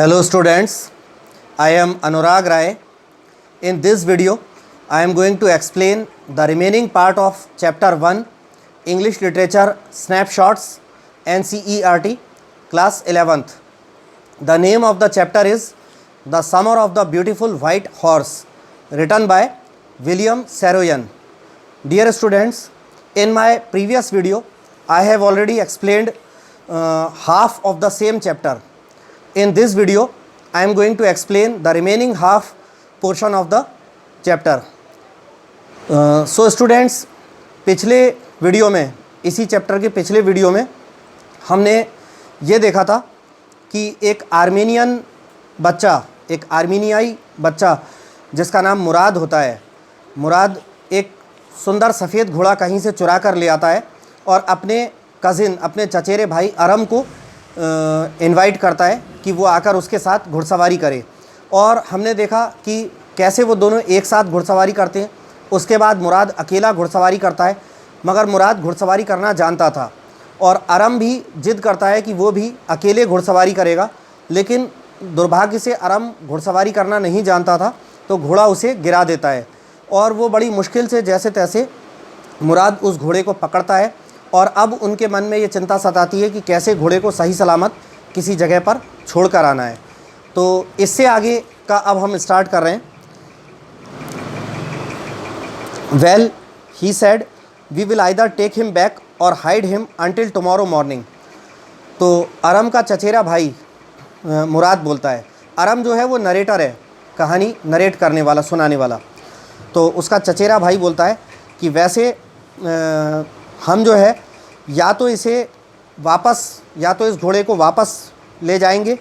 Hello students, I am Anurag Rai. In this video, I am going to explain the remaining part of Chapter 1 English Literature Snapshots NCERT Class 11th. The name of the chapter is The Summer of the Beautiful White Horse, written by William Saroyan. Dear students, in my previous video, I have already explained half of the same chapter. In this video, I am going to explain the remaining half portion of the chapter. So students, पिछले video में, इसी chapter के पिछले video में हमने ये देखा था कि एक आर्मीनियाई बच्चा जिसका नाम मुराद होता है, मुराद एक सुंदर सफ़ेद घोड़ा कहीं से चुरा कर ले आता है और अपने कज़िन, अपने चचेरे भाई अरम को इनवाइट करता है कि वो आकर उसके साथ घुड़सवारी करे। और हमने देखा कि कैसे वो दोनों एक साथ घुड़सवारी करते हैं। उसके बाद मुराद अकेला घुड़सवारी करता है, मगर मुराद घुड़सवारी करना जानता था और अरम भी जिद करता है कि वो भी अकेले घुड़सवारी करेगा, लेकिन दुर्भाग्य से अरम घुड़सवारी करना नहीं जानता था, तो घोड़ा उसे गिरा देता है और वो बड़ी मुश्किल से जैसे तैसे मुराद उस घोड़े को पकड़ता है। और अब उनके मन में ये चिंता सताती है कि कैसे घोड़े को सही सलामत किसी जगह पर छोड़ कर आना है। तो इससे आगे का अब हम स्टार्ट कर रहे हैं। Well he said we will either take him back or hide him until tomorrow morning. तो अरम का चचेरा भाई मुराद बोलता है, अरम जो है वो नरेटर है, कहानी नरेट करने वाला, सुनाने वाला। तो उसका चचेरा भाई बोलता है कि वैसे हम जो है या तो इसे वापस, या तो इस घोड़े को वापस ले जाएंगे,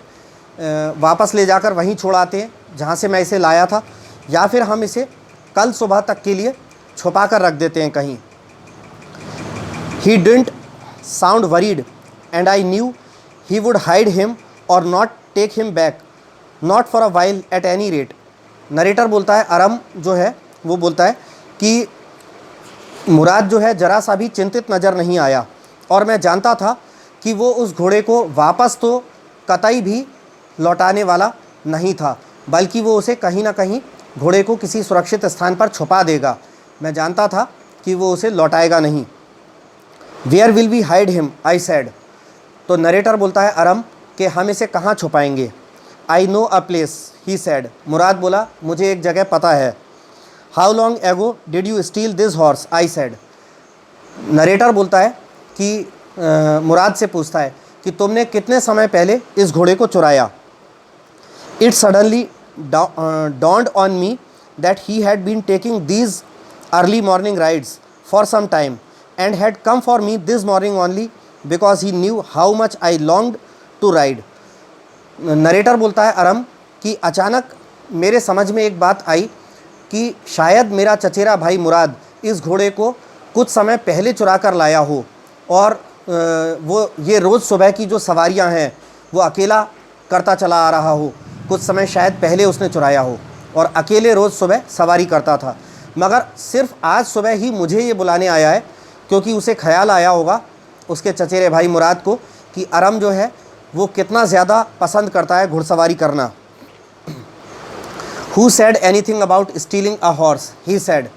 वापस ले जाकर वहीं छोड़ आते हैं जहाँ से मैं इसे लाया था, या फिर हम इसे कल सुबह तक के लिए छुपा कर रख देते हैं कहीं। He didn't sound worried and I knew he would hide him or not take him back, not for a while at any rate. Narrator बोलता है, अरम जो है वो बोलता है कि मुराद जो है ज़रा सा भी चिंतित नज़र नहीं आया और मैं जानता था कि वो उस घोड़े को वापस तो कतई भी लौटाने वाला नहीं था, बल्कि वो उसे कहीं ना कहीं घोड़े को किसी सुरक्षित स्थान पर छुपा देगा। मैं जानता था कि वो उसे लौटाएगा नहीं। Where will we hide him I said. तो नरेटर बोलता है अरम कि हम इसे कहाँ छुपाएंगे। I know a place he said. Mourad बोला, मुझे एक जगह पता है। How long ago did you steal this horse I said. Narrator बोलता है कि मुराद से पूछता है कि तुमने कितने समय पहले इस घोड़े को चुराया। It suddenly dawned on me that he had been taking these early morning rides for some time and had come for me this morning only because he knew how much I longed to ride. Narrator बोलता है Aram कि अचानक मेरे समझ में एक बात आई कि शायद मेरा चचेरा भाई मुराद इस घोड़े को कुछ समय पहले चुरा कर लाया हो और वो ये रोज़ सुबह की जो सवारियां हैं वो अकेला करता चला आ रहा हो। कुछ समय शायद पहले उसने चुराया हो और अकेले रोज़ सुबह सवारी करता था, मगर सिर्फ आज सुबह ही मुझे ये बुलाने आया है क्योंकि उसे ख्याल आया होगा उसके चचेरे भाई मुराद को कि अरम जो है वो कितना ज़्यादा पसंद करता है घुड़सवारी करना। Who said anything about stealing a horse? He said.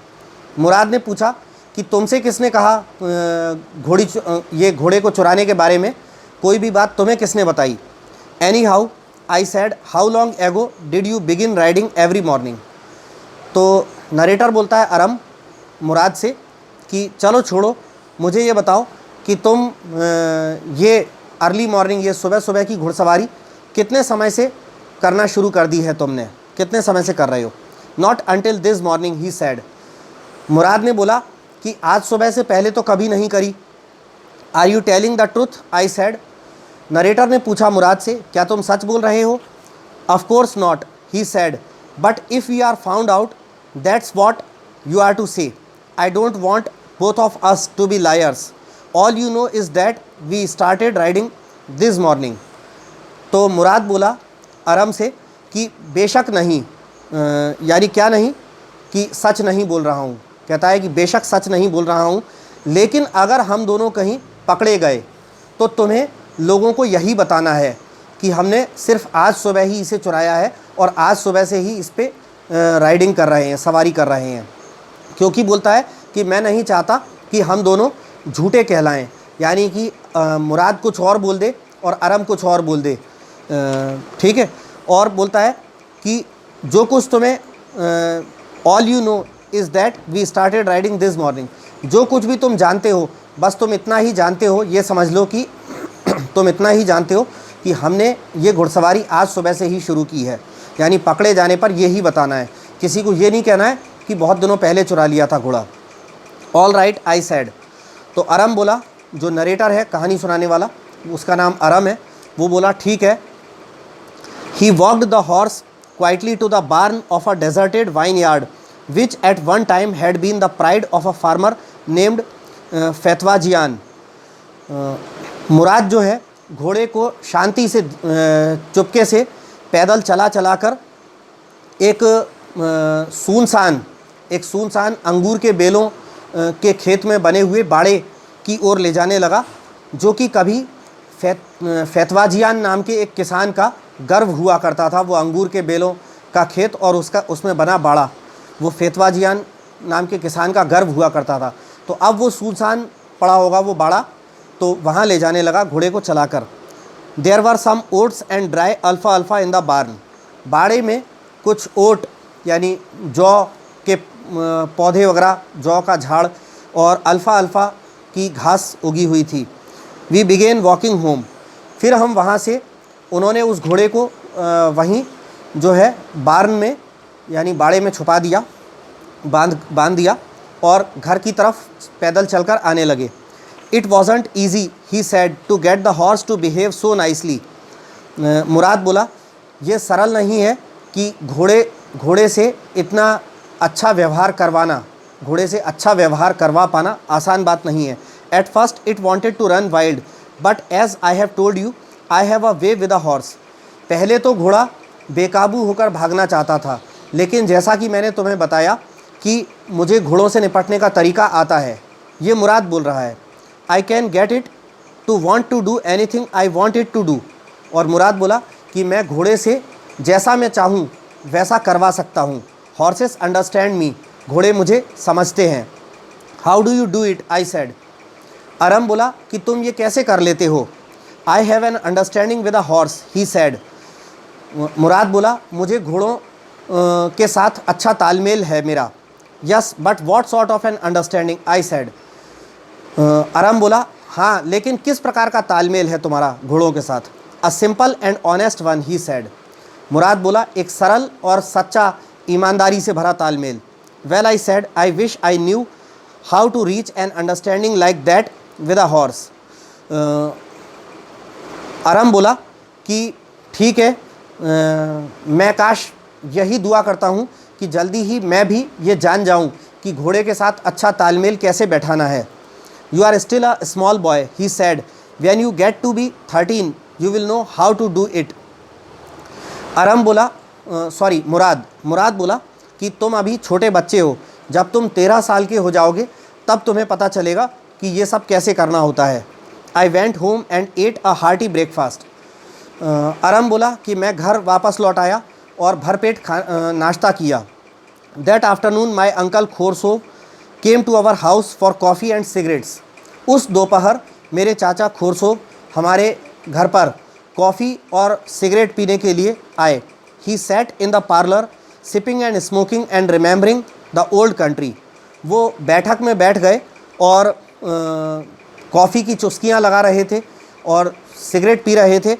मुराद ने पूछा कि तुमसे किसने कहा ये घोड़े को चुराने के बारे में, कोई भी बात तुम्हें किसने बताई। Anyhow, I said, how long ago did you begin riding every morning? तो नरेटर बोलता है अरम मुराद से कि चलो छोड़ो, मुझे ये बताओ कि तुम ये अर्ली मॉर्निंग, ये सुबह सुबह की घुड़सवारी कितने समय से करना शुरू कर दी है तुमने, कितने समय से कर रहे हो। Not until this morning he said. Mourad ने बोला कि आज सुबह से पहले तो कभी नहीं करी। Are you telling the truth I said. Narrator ने पूछा मुराद से, क्या तुम सच बोल रहे हो। Of course not he said, but if we are found out that's what you are to say. I don't want both of us to be liars. All you know is that we started riding this morning. तो Mourad बोला अरम से कि बेशक नहीं, यानी क्या नहीं, कि सच नहीं बोल रहा हूँ। कहता है कि बेशक सच नहीं बोल रहा हूँ, लेकिन अगर हम दोनों कहीं पकड़े गए तो तुम्हें लोगों को यही बताना है कि हमने सिर्फ आज सुबह ही इसे चुराया है और आज सुबह से ही इस पे राइडिंग कर रहे हैं, सवारी कर रहे हैं। क्योंकि बोलता है कि मैं नहीं चाहता कि हम दोनों झूठे कहलाएं, यानी कि मुराद कुछ और बोल दे और अरम कुछ और बोल दे, ठीक है। और बोलता है कि जो कुछ तुम्हें all you know is that we started riding this morning, जो कुछ भी तुम जानते हो बस तुम इतना ही जानते हो, ये समझ लो कि तुम इतना ही जानते हो कि हमने ये घुड़सवारी आज सुबह से ही शुरू की है। यानी पकड़े जाने पर यही बताना है, किसी को ये नहीं कहना है कि बहुत दिनों पहले चुरा लिया था घोड़ा। ऑल राइट आई सैड, तो अरम बोला, जो नरेटर है, कहानी सुनाने वाला, उसका नाम अरम है, वो बोला ठीक है। He walked the horse quietly to the barn of a deserted vineyard which at one time had been the pride of a farmer named Fetvajian. Mourad जो है घोड़े को शांति से चुपके से पैदल चला चला कर एक सुनसान अंगूर के बेलों के खेत में बने हुए बाड़े की ओर ले जाने लगा, जो कि कभी फैतवाजियान नाम के एक किसान का गर्व हुआ करता था। वो अंगूर के बेलों का खेत और उसमें बना बाड़ा, वो फैतवाजियान नाम के किसान का गर्व हुआ करता था। तो अब वो सुनसान पड़ा होगा वो बाड़ा, तो वहाँ ले जाने लगा घोड़े को चलाकर। There were some oats and dry alfalfa alfalfa in the barn, बाड़े में कुछ ओट यानी जौ के पौधे वगैरह, जौ का झाड़ और अल्फ़ा अल्फ़ा की घास उगी हुई थी। वी बिगेन वॉकिंग होम, फिर हम वहाँ से, उन्होंने उस घोड़े को वहीं जो है बार्न में यानी बाड़े में छुपा दिया, बांध दिया और घर की तरफ पैदल चलकर आने लगे। It wasn't easy he said to get the horse to behave so nicely. Mourad बोला, ये सरल नहीं है कि घोड़े से इतना अच्छा व्यवहार करवाना, घोड़े से अच्छा व्यवहार करवा पाना आसान बात नहीं है। At first it wanted to run wild but as I have told you I have a way with a horse. पहले तो घोड़ा बेकाबू होकर भागना चाहता था, लेकिन जैसा कि मैंने तुम्हें बताया कि मुझे घोड़ों से निपटने का तरीका आता है। ये मुराद बोल रहा है। I can get it to want to do anything I want it to do. और मुराद बोला कि मैं घोड़े से जैसा मैं चाहूँ वैसा करवा सकता हूँ। हॉर्सेस अंडरस्टैंड मी, घोड़े मुझे समझते हैं। How do you do it I said. Aram बोला कि तुम ये कैसे कर लेते हो। I have an understanding with a horse he said. Mourad बोला, मुझे घोड़ों के साथ अच्छा तालमेल है मेरा। Yes but what sort of an understanding I said. Aram बोला, हाँ लेकिन किस प्रकार का तालमेल है तुम्हारा घोड़ों के साथ। A simple and honest one he said. Mourad बोला, एक सरल और सच्चा, ईमानदारी से भरा तालमेल। Well I said I wish I knew how to reach an understanding like that with a horse. Aram बोला कि ठीक है, मैं काश यही दुआ करता हूँ कि जल्दी ही मैं भी ये जान जाऊँ कि घोड़े के साथ अच्छा तालमेल कैसे बैठाना है। You are still a small boy he said, when you get to be 13 you will know how to do it. अरम बोला, मुराद बोला कि तुम अभी छोटे बच्चे हो, जब तुम 13 साल के हो जाओगे तब तुम्हें पता चलेगा कि ये सब कैसे करना होता है। I went home and ate a hearty breakfast. Aram बोला कि मैं घर वापस लौट आया और भरपेट नाश्ता किया। दैट आफ्टरनून माई अंकल खोरसोव came to our house for coffee and cigarettes. उस दोपहर मेरे चाचा खोरसोव हमारे घर पर कॉफ़ी और सिगरेट पीने के लिए आए। He sat in the parlour sipping and smoking and remembering the old country. वो बैठक में बैठ गए और कॉफ़ी की चुस्कियाँ लगा रहे थे और सिगरेट पी रहे थे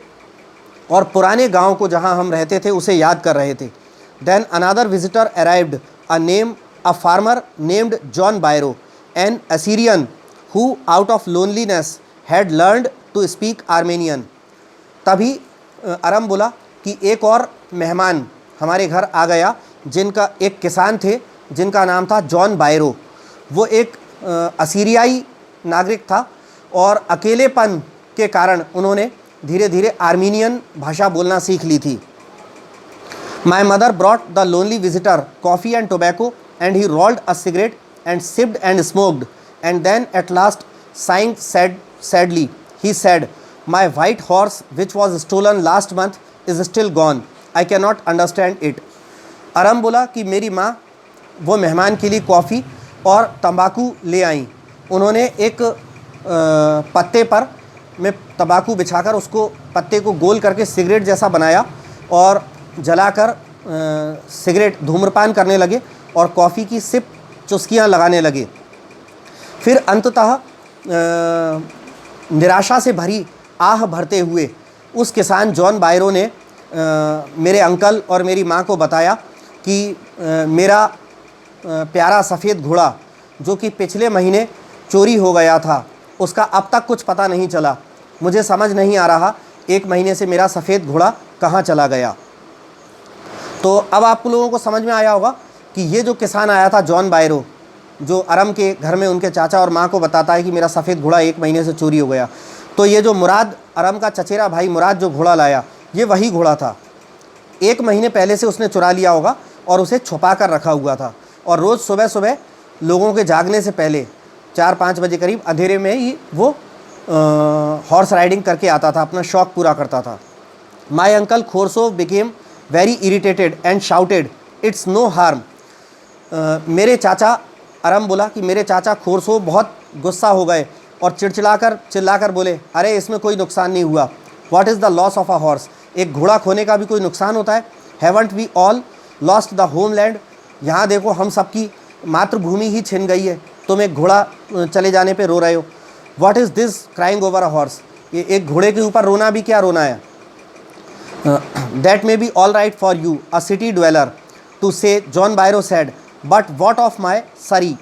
और पुराने गांव को जहां हम रहते थे उसे याद कर रहे थे। Then another visitor arrived, a farmer named John Byro, an Assyrian who out of loneliness had learned to speak Armenian. तभी अरम बोला कि एक और मेहमान हमारे घर आ गया, जिनका एक किसान थे जिनका नाम था जॉन बायरो। वो एक असीरियाई नागरिक था और अकेलेपन के कारण उन्होंने धीरे धीरे आर्मीनियन भाषा बोलना सीख ली थी। My mother brought the lonely visitor coffee and tobacco and he rolled a cigarette and sipped and smoked and then at last saying sadly he said, my white horse which was stolen last month is still gone, I can not understand it. अरम बोला कि मेरी माँ वो मेहमान के लिए coffee और तंबाकू ले आईं। उन्होंने एक पत्ते पर में तंबाकू बिछाकर उसको पत्ते को गोल करके सिगरेट जैसा बनाया और जलाकर सिगरेट धूम्रपान करने लगे और कॉफ़ी की सिप चुस्कियाँ लगाने लगे। फिर अंततः निराशा से भरी आह भरते हुए उस किसान जॉन बायरो ने मेरे अंकल और मेरी माँ को बताया कि मेरा प्यारा सफ़ेद घोड़ा जो कि पिछले महीने चोरी हो गया था, उसका अब तक कुछ पता नहीं चला। मुझे समझ नहीं आ रहा 1 महीने से मेरा सफ़ेद घोड़ा कहाँ चला गया। तो अब आप लोगों को समझ में आया होगा कि ये जो किसान आया था जॉन बायरो, जो अरम के घर में उनके चाचा और माँ को बताता है कि मेरा सफ़ेद घोड़ा 1 महीने से चोरी हो गया, तो ये जो मुराद, अरम का चचेरा भाई मुराद जो घोड़ा लाया, ये वही घोड़ा था। 1 महीने पहले से उसने चुरा लिया होगा और उसे छुपा कर रखा हुआ था, और रोज़ सुबह सुबह लोगों के जागने से पहले 4-5 बजे करीब अंधेरे में ही वो हॉर्स राइडिंग करके आता था, अपना शौक़ पूरा करता था। माई अंकल खोरसोव became very irritated and shouted, it's no harm. मेरे चाचा, अरम बोला कि मेरे चाचा खोरसोव बहुत गुस्सा हो गए और चिल्लाकर बोले, अरे इसमें कोई नुकसान नहीं हुआ। What is the loss of a horse, एक घोड़ा खोने का भी कोई नुकसान होता है? Haven't we all lost the homeland, यहाँ देखो हम सबकी मातृभूमि ही छिन गई है, तुम एक घोड़ा चले जाने पे रो रहे हो। What is this crying over a horse, ये एक घोड़े के ऊपर रोना भी क्या रोना है। That may be all right for you a city dweller to say, John Byro said, but what of my surrey,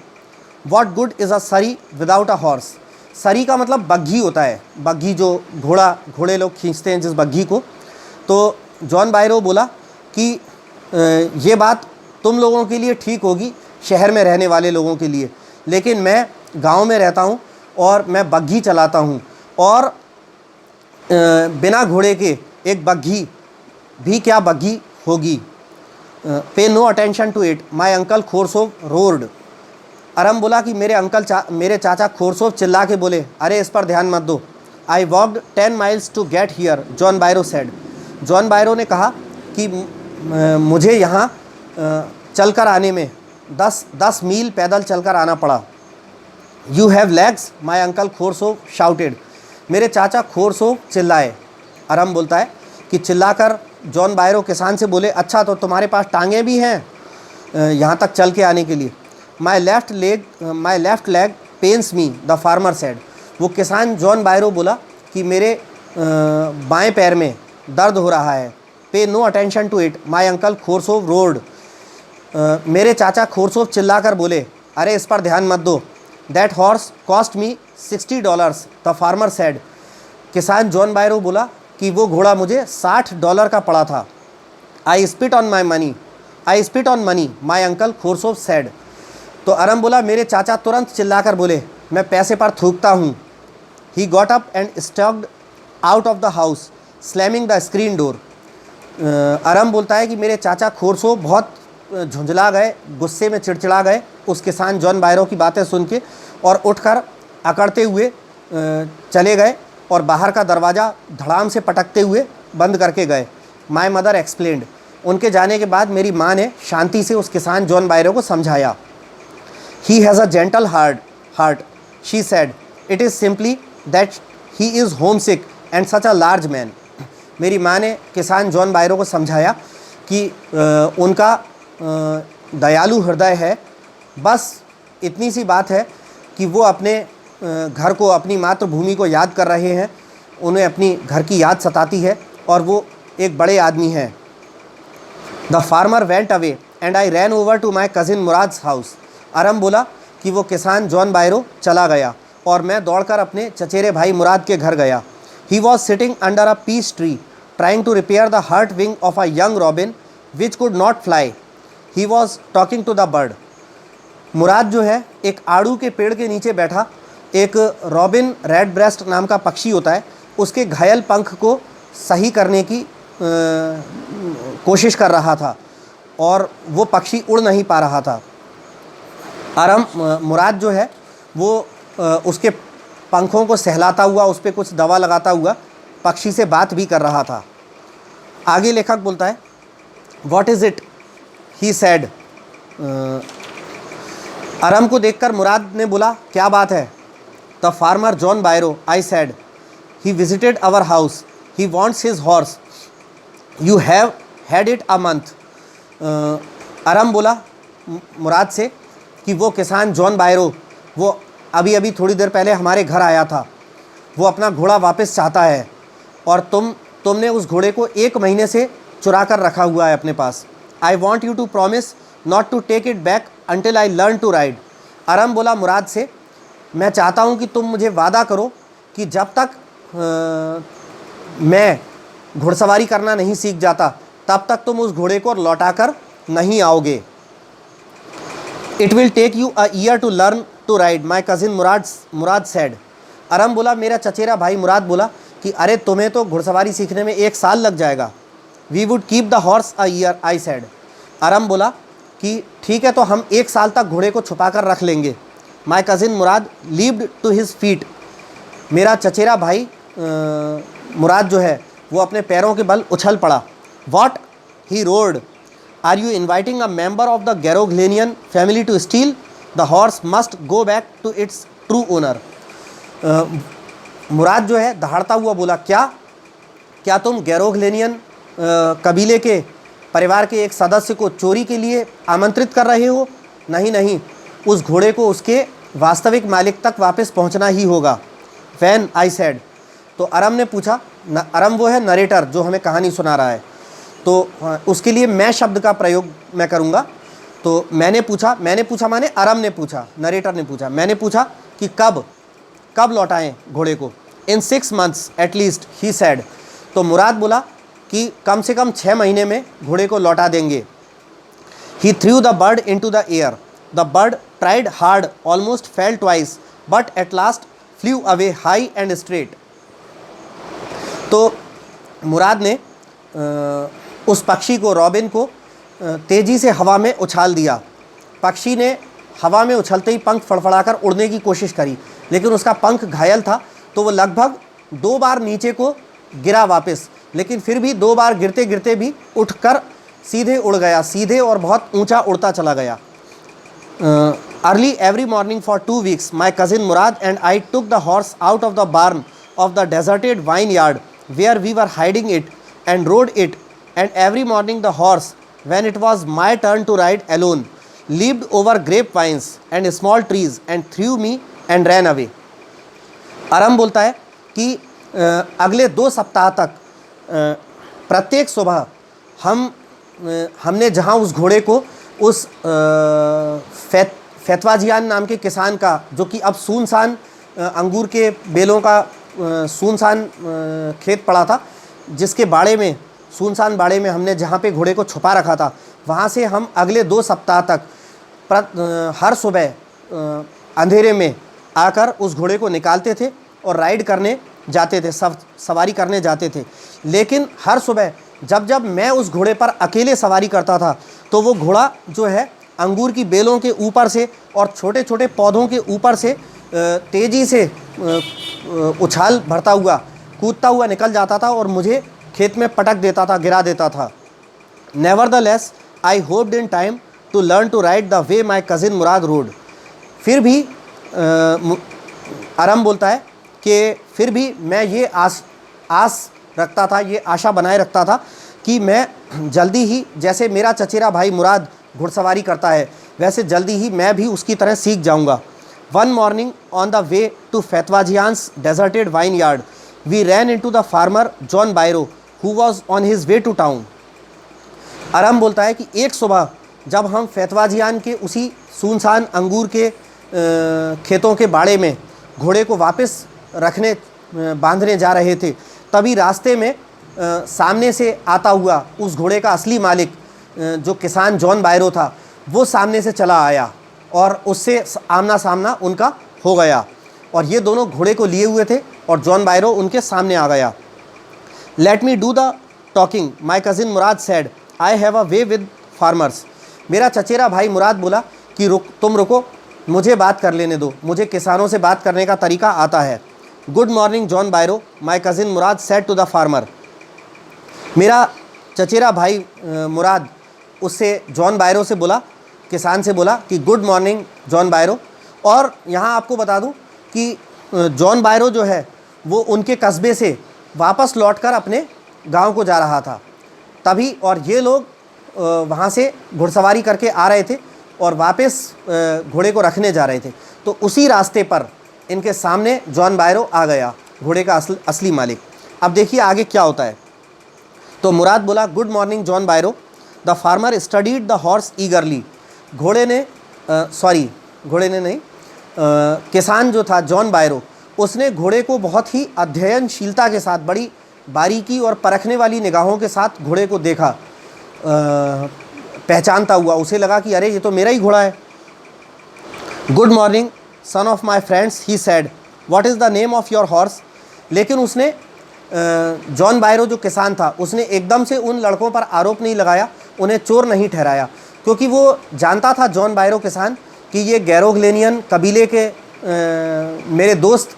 what good is a सरी विदाउट अ हॉर्स। सरी का मतलब बग्घी होता है, बग्घी जो घोड़े लोग खींचते हैं जिस बग्घी को। तो जॉन बायरो बोला कि ये बात तुम लोगों के लिए ठीक होगी, शहर में रहने वाले लोगों के लिए, लेकिन मैं गांव में रहता हूं और मैं बग्घी चलाता हूं, और बिना घोड़े के एक बग्घी भी क्या बग्घी होगी। Pay no attention to it, my uncle खोरसोव रोर्ड। अरम बोला कि मेरे चाचा खोरसोव चिल्ला के बोले, अरे इस पर ध्यान मत दो। I walked 10 miles to get here, John Byro said. John Byro ने कहा कि मुझे यहाँ चलकर आने में 10 मील पैदल चलकर आना पड़ा। You have legs, my uncle खोरसोव शाउटेड। मेरे चाचा खोरसोव चिल्लाए। अरम बोलता है कि चिल्लाकर जॉन बायरो किसान से बोले, अच्छा तो तुम्हारे पास टांगें भी हैं यहाँ तक चल के आने के लिए। My left leg pens me, the farmer said. वो किसान जॉन बायरो बोला कि मेरे बाएं पैर में दर्द हो रहा है। Pay no attention to it, my uncle खोरसोव रोड। मेरे चाचा खोरसोव चिल्लाकर बोले, अरे इस पर ध्यान मत दो। That horse cost me $60, the farmer said. किसान जॉन बायरो बोला कि वो घोड़ा मुझे $60 का पड़ा था। I spit on money, my uncle खोरसोव सेड। तो अरम बोला, मेरे चाचा तुरंत चिल्लाकर बोले, मैं पैसे पर थूकता हूँ। He got up and stalked out of the house, slamming the screen door. Aram बोलता है कि मेरे चाचा खोरसोव बहुत झुंझला गए, गुस्से में चिड़चिड़ा गए उस किसान जॉन बायरो की बातें सुन के, और उठकर अकड़ते हुए चले गए और बाहर का दरवाज़ा धड़ाम से पटकते हुए बंद करके गए। My mother explained. उनके जाने के बाद मेरी माँ ने शांति से उस किसान जॉन बायरो को समझाया। He has a gentle heart, she said, it is simply that he is home sick and such a large man. मेरी माँ ने किसान जॉन बायरो को समझाया कि उनका दयालु हृदय है, बस इतनी सी बात है कि वो अपने घर को, अपनी मातृभूमि को याद कर रहे हैं, उन्हें अपनी घर की याद सताती है और वो एक बड़े आदमी हैं। The farmer went away and I ran over to my cousin Mourad's house. Aram बोला कि वो किसान जॉन बायरो चला गया और मैं दौड़कर अपने चचेरे भाई मुराद के घर गया। He was sitting under a peach tree trying to repair the hurt wing of a young robin which could not fly. He was talking to the bird. Mourad जो है एक आड़ू के पेड़ के नीचे बैठा, एक रॉबिन रेड ब्रेस्ट नाम का पक्षी होता है, उसके घायल पंख को सही करने की कोशिश कर रहा था और वो पक्षी उड़ नहीं पा रहा था। मुराद जो है वो उसके पंखों को सहलाता हुआ, उस पर कुछ दवा लगाता हुआ पक्षी से बात भी कर रहा था। आगे लेखक बोलता है, what is it he said. Aram को देखकर मुराद ने बोला, क्या बात है। The farmer John Byro, I said, he visited our house, he wants his horse, you have had it a month. Aram बोला मुराद से कि वो किसान जॉन बायरो, वो अभी अभी थोड़ी देर पहले हमारे घर आया था, वो अपना घोड़ा वापस चाहता है और तुमने उस घोड़े को 1 महीने से चुरा कर रखा हुआ है अपने पास। I want you to promise not to take it back until I learn to ride. Aram बोला मुराद से, मैं चाहता हूँ कि तुम मुझे वादा करो कि जब तक मैं घुड़सवारी करना नहीं सीख जाता तब तक तुम उस घोड़े को लौटा कर नहीं आओगे। It will take you a year to learn to ride, my cousin Mourad said. Aram बोला, मेरा चचेरा भाई मुराद बोला कि अरे तुम्हें तो घुड़सवारी सीखने में 1 साल लग जाएगा। We would keep the horse a year, I said. Aram बोला कि ठीक है, तो हम 1 साल तक घोड़े को छुपा कर रख लेंगे। My cousin Mourad leaped to his feet. मेरा चचेरा भाई मुराद जो है वो अपने पैरों के बल उछल पड़ा। What, he roared, are you inviting a member of the Garoghlanian family to steal, the horse must go back to its true owner. Mourad जो है दहाड़ता हुआ बोला, क्या तुम गैरोग्लेनियन कबीले के परिवार के एक सदस्य को चोरी के लिए आमंत्रित कर रहे हो? नहीं, उस घोड़े को उसके वास्तविक मालिक तक वापस पहुंचना ही होगा। Vain, I said. तो अरम ने पूछा, अरम वो है नरेटर जो हमें कहानी सुना रहा है, तो उसके लिए मैं शब्द का प्रयोग मैं करूँगा। तो मैंने पूछा माने अरम ने पूछा, नरेटर ने पूछा, मैंने पूछा कि कब लौटाएं घोड़े को। इन 6 months एटलीस्ट, ही सैड। तो मुराद बोला कि कम से कम 6 महीने में घोड़े को लौटा देंगे। He threw the bird into the air, the bird tried hard, almost fell twice, but at last flew away high and straight. तो मुराद ने उस पक्षी को, रॉबिन को, तेज़ी से हवा में उछाल दिया। पक्षी ने हवा में उछलते ही पंख फड़फड़ाकर उड़ने की कोशिश करी, लेकिन उसका पंख घायल था, तो वो लगभग 2 बार नीचे को गिरा वापस, लेकिन फिर भी 2 बार गिरते गिरते भी उठकर सीधे उड़ गया, सीधे और बहुत ऊंचा उड़ता चला गया। Early every morning for 2 weeks my cousin Mourad and I took the horse out of the barn of the deserted vineyard where we were hiding it and rode it, and every morning the horse, when it was my turn to ride alone, leaped over grapevines and small trees and threw me and ran away. अरम बोलता है कि अगले 2 सप्ताह तक प्रत्येक सुबह हमने जहाँ उस घोड़े को उस फैतवाजियान नाम के किसान का, जो कि अब सुनसान अंगूर के बेलों का सुनसान खेत पड़ा था, जिसके बाड़े में, सुनसान बाड़े में हमने जहाँ पे घोड़े को छुपा रखा था, वहाँ से हम अगले 2 सप्ताह तक हर सुबह अंधेरे में आकर उस घोड़े को निकालते थे और राइड करने जाते थे, सवारी करने जाते थे। लेकिन हर सुबह जब मैं उस घोड़े पर अकेले सवारी करता था, तो वो घोड़ा जो है अंगूर की बेलों के ऊपर से और छोटे छोटे पौधों के ऊपर से तेज़ी से उछाल भरता हुआ, कूदता हुआ निकल जाता था और मुझे खेत में पटक देता था, गिरा देता था। Nevertheless I hoped in time to learn to ride the way my cousin Mourad rode. फिर भी अरम बोलता है कि फिर भी मैं ये आस रखता था, ये आशा बनाए रखता था कि मैं जल्दी ही, जैसे मेरा चचेरा भाई मुराद घुड़सवारी करता है, वैसे जल्दी ही मैं भी उसकी तरह सीख जाऊंगा। One morning on the way to Fetvajian's deserted vineyard we ran into the farmer John Byro who was on his way to town. Aram बोलता है कि एक सुबह जब हम फैतवाजियान के उसी सुनसान अंगूर के खेतों के बाड़े में घोड़े को वापस रखने बांधने जा रहे थे, तभी रास्ते में सामने से आता हुआ उस घोड़े का असली मालिक जो किसान जॉन बायरो था, वो सामने से चला आया और उससे आमना सामना उनका हो गया और ये दोनों घोड़े को लिए हुए थे और जॉन बायरो उनके सामने आ गया। Let me do the talking my cousin Mourad sad, I have a way with farmers. मेरा चचेरा भाई मुराद बोला कि तुम रुको, मुझे बात कर लेने दो, मुझे किसानों से बात करने का तरीका आता है। Good morning John Byro, my cousin Mourad said to the farmer. मेरा चचेरा भाई मुराद उससे जॉन बायरो से बोला, किसान से बोला कि गुड मॉर्निंग जॉन बायरो। और यहाँ आपको बता दूँ कि जॉन बायरो जो है वो उनके कस्बे से वापस लौटकर अपने गांव को जा रहा था तभी, और ये लोग वहाँ से घुड़सवारी करके आ रहे थे और वापस घोड़े को रखने जा रहे थे। तो उसी रास्ते पर इनके सामने जॉन बायरो आ गया, घोड़े का असली मालिक। अब देखिए आगे क्या होता है। तो मुराद बोला, good morning John बायरो, the farmer studied the horse ईगरली। घोड़े ने नहीं, किसान जो था जॉन बायरो, उसने घोड़े को बहुत ही अध्ययनशीलता के साथ, बड़ी बारीकी और परखने वाली निगाहों के साथ घोड़े को देखा, पहचानता हुआ। उसे लगा कि अरे ये तो मेरा ही घोड़ा है। Good morning son of my friends, he sad, what is the name of your horse. लेकिन उसने जॉन बायरो जो किसान था, उसने एकदम से उन लड़कों पर आरोप नहीं लगाया, उन्हें चोर नहीं ठहराया, क्योंकि वो जानता था जॉन बायरो किसान कि ये गैरोग्लेनियन कबीले के मेरे दोस्त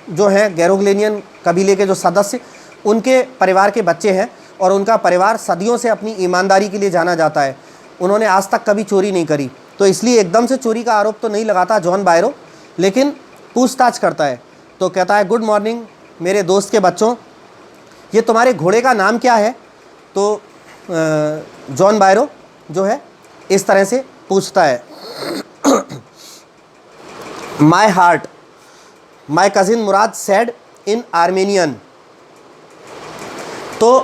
जो हैं, गैरोग्लेनियन कबीले के जो सदस्य, उनके परिवार के बच्चे हैं और उनका परिवार सदियों से अपनी ईमानदारी के लिए जाना जाता है। उन्होंने आज तक कभी चोरी नहीं करी, तो इसलिए एकदम से चोरी का आरोप तो नहीं लगाता जॉन बायरो, लेकिन पूछताछ करता है। तो कहता है, गुड मॉर्निंग मेरे दोस्त के बच्चों, ये तुम्हारे घोड़े का नाम क्या है। तो जॉन बायरो जो है इस तरह से पूछता है, my heart, my cousin Mourad sad in Armenian. तो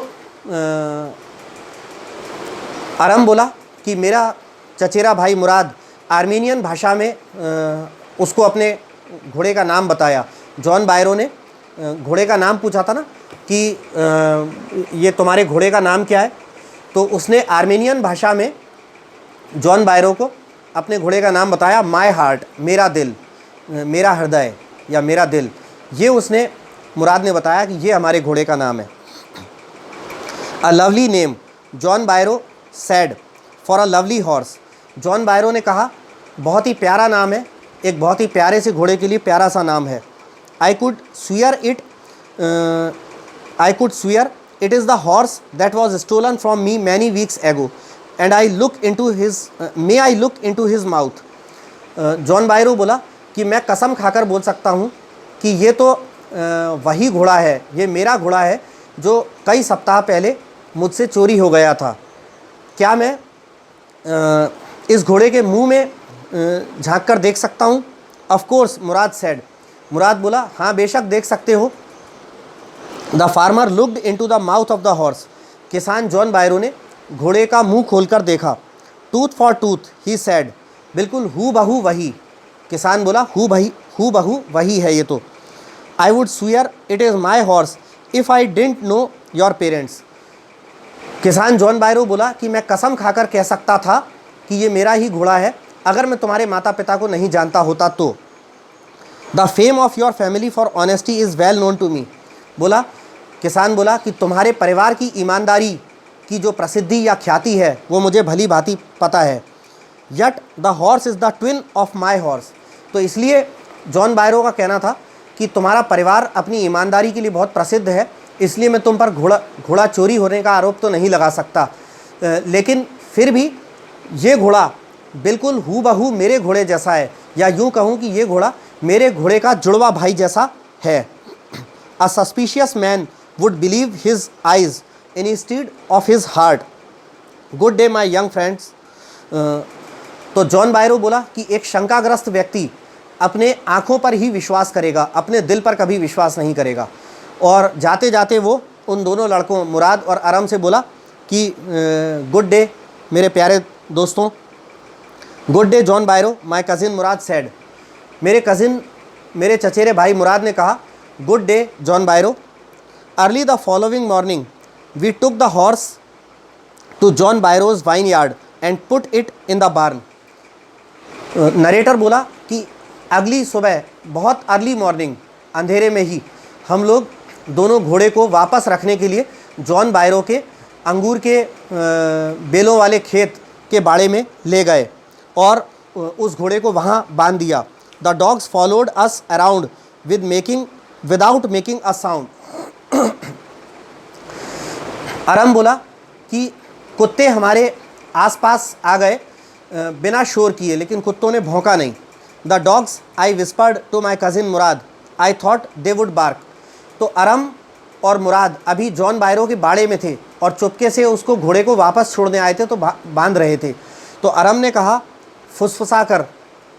अरम बोला कि मेरा चचेरा भाई मुराद आर्मेनियन भाषा में उसको अपने घोड़े का नाम बताया। जॉन बायरो ने घोड़े का नाम पूछा था ना कि ये तुम्हारे घोड़े का नाम क्या है, तो उसने आर्मेनियन भाषा में जॉन बायरो को अपने घोड़े का नाम बताया, माई हार्ट, मेरा दिल, मेरा हृदय या मेरा दिल। ये उसने मुराद ने बताया कि ये हमारे घोड़े का नाम है। A lovely name, John Byro said, for a lovely horse. John Byro ने कहा, बहुत ही प्यारा नाम है, एक बहुत ही प्यारे से घोड़े के लिए प्यारा सा नाम है। I could swear it is the horse that was stolen from me many weeks ago and I look into his mouth. John Byro बोला कि मैं कसम खाकर बोल सकता हूँ कि ये तो वही घोड़ा है, ये मेरा घोड़ा है जो कई सप्ताह पहले मुझसे चोरी हो गया था। क्या मैं इस घोड़े के मुंह में झांक कर देख सकता हूँ? Of course, Mourad said. Mourad बोला, हाँ बेशक देख सकते हो। The farmer looked into the mouth of the horse. किसान जॉन बायरो ने घोड़े का मुंह खोलकर देखा। Tooth for tooth, he said, बिल्कुल हू बहू वही। किसान बोला, हू बहू वही है ये तो। I would severe it is my horse if I didn't know your parents. किसान जॉन बायरो बोला कि मैं कसम खाकर कह सकता था कि ये मेरा ही घोड़ा है अगर मैं तुम्हारे माता पिता को नहीं जानता होता तो। The fame of your family for honesty is well known to me. बोला, किसान बोला कि तुम्हारे परिवार की ईमानदारी की जो प्रसिद्धि या ख्याति है वो मुझे भली भांति पता है। Yet the horse is the twin of my horse. तो इसलिए जॉन बायरो का कहना था कि तुम्हारा परिवार अपनी ईमानदारी के लिए बहुत प्रसिद्ध है, इसलिए मैं तुम पर घोड़ा चोरी होने का आरोप तो नहीं लगा सकता, लेकिन फिर भी ये घोड़ा बिल्कुल हूबहू मेरे घोड़े जैसा है, या यूँ कहूँ कि ये घोड़ा मेरे घोड़े का जुड़वा भाई जैसा है। A suspicious man would believe his eyes instead of his heart. Good day my young friends. तो जॉन बायरो बोला कि एक शंकाग्रस्त व्यक्ति अपने आँखों पर ही विश्वास करेगा, अपने दिल पर कभी विश्वास नहीं करेगा। और जाते जाते वो उन दोनों लड़कों मुराद और अरम से बोला कि गुड डे मेरे प्यारे दोस्तों। Good day John Byro, my cousin Mourad said. मेरे चचेरे भाई मुराद ने कहा, good day John Byro. Early the following morning we took the horse to John Byro's vineyard and put it in the barn. Narrator बोला कि अगली सुबह बहुत अर्ली मॉर्निंग, अंधेरे में ही हम लोग दोनों घोड़े को वापस रखने के लिए जॉन बायरो के अंगूर के बेलों वाले खेत के बाड़े में ले गए और उस घोड़े को वहाँ बांध दिया। The dogs followed us around with making without making a sound. Aram बोला कि कुत्ते हमारे आसपास आ गए बिना शोर किए, लेकिन कुत्तों ने भौंका नहीं। The dogs I whispered to my cousin Mourad, I thought they would bark. तो अरम और मुराद अभी जॉन बायरो के बाड़े में थे और चुपके से उसको घोड़े को वापस छोड़ने आए थे, तो बांध रहे थे। तो अरम ने कहा फुसफुसा कर,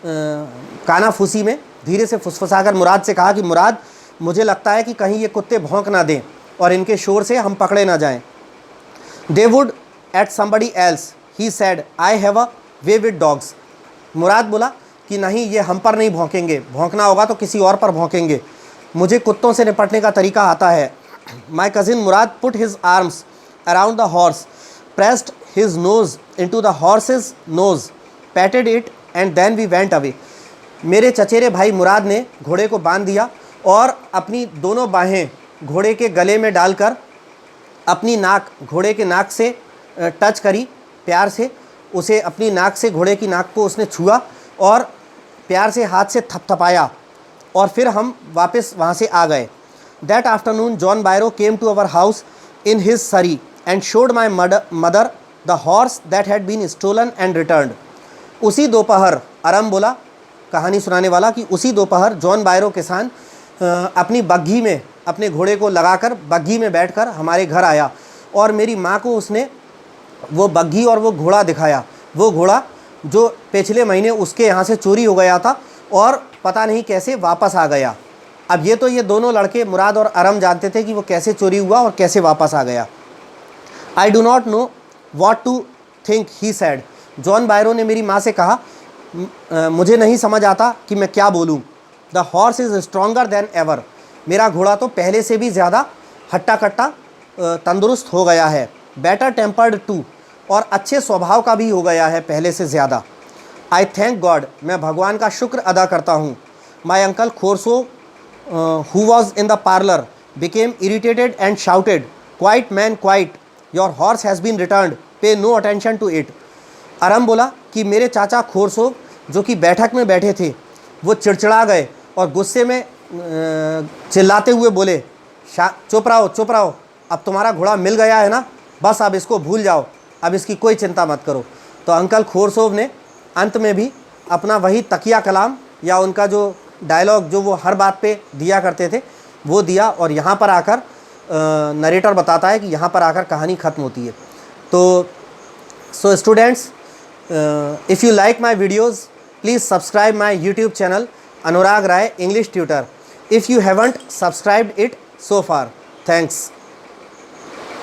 कानाफूसी में धीरे से फुसफुसा कर मुराद से कहा कि मुराद, मुझे लगता है कि कहीं ये कुत्ते भौंक ना दें और इनके शोर से हम पकड़े ना जाएं। They would eat somebody else, he said, I have a way with dogs. Mourad बोला कि नहीं, ये हम पर नहीं भौंकेंगे, भौंकना होगा तो किसी और पर भौंकेंगे, मुझे कुत्तों से निपटने का तरीका आता है। My cousin Mourad put his arms around the horse, pressed his nose into the horse's nose, patted it and then we went away. मेरे चचेरे भाई मुराद ने घोड़े को बांध दिया और अपनी दोनों बाहें घोड़े के गले में डालकर अपनी नाक घोड़े के नाक से टच करी, प्यार से उसे अपनी नाक से घोड़े की नाक को उसने छुआ और प्यार से हाथ से थपथपाया और फिर हम वापस वहाँ से आ गए। That afternoon John Byro came to our house in his surrey and showed my mother the horse that had been stolen and returned. उसी दोपहर, अरम बोला कहानी सुनाने वाला, कि उसी दोपहर जॉन बायरो किसान अपनी बग्घी में अपने घोड़े को लगाकर बग्घी में बैठकर हमारे घर आया और मेरी माँ को उसने वो बग्घी और वो घोड़ा दिखाया, वो घोड़ा जो पिछले महीने उसके यहाँ से चोरी हो गया था और पता नहीं कैसे वापस आ गया। अब ये दोनों लड़के मुराद और अरम जानते थे कि वो कैसे चोरी हुआ और कैसे वापस आ गया। I do not know what to think, he said. John Byro ने मेरी माँ से कहा, मुझे नहीं समझ आता कि मैं क्या बोलूँ। The horse is stronger than ever. मेरा घोड़ा तो पहले से भी ज़्यादा हट्टा कट्टा तंदुरुस्त हो गया है। बेटर टेम्पर्ड टू, और अच्छे स्वभाव का भी हो गया है पहले से ज़्यादा। आई थैंक गॉड, मैं भगवान का शुक्र अदा करता हूँ। माई अंकल खोरसो who was in the parlour became irritated and shouted, quiet man quiet, your horse has been returned, pay no attention to it. अरम बोला कि मेरे चाचा खोरसो जो कि बैठक में बैठे थे वो चिड़चिड़ा गए और गुस्से में चिल्लाते हुए बोले, चुप रहो, अब तुम्हारा घोड़ा मिल गया है ना, बस अब इसको भूल जाओ, अब इसकी कोई चिंता मत करो। तो अंकल खोरसोव ने अंत में भी अपना वही तकिया कलाम या उनका जो डायलॉग जो वो हर बात पे दिया करते थे वो दिया और यहाँ पर आकर नरेटर बताता है कि यहाँ पर आकर कहानी ख़त्म होती है। तो so students, if you like my videos please subscribe my YouTube channel Anurag Rai English tutor, if you haven't subscribed it so far. Thanks.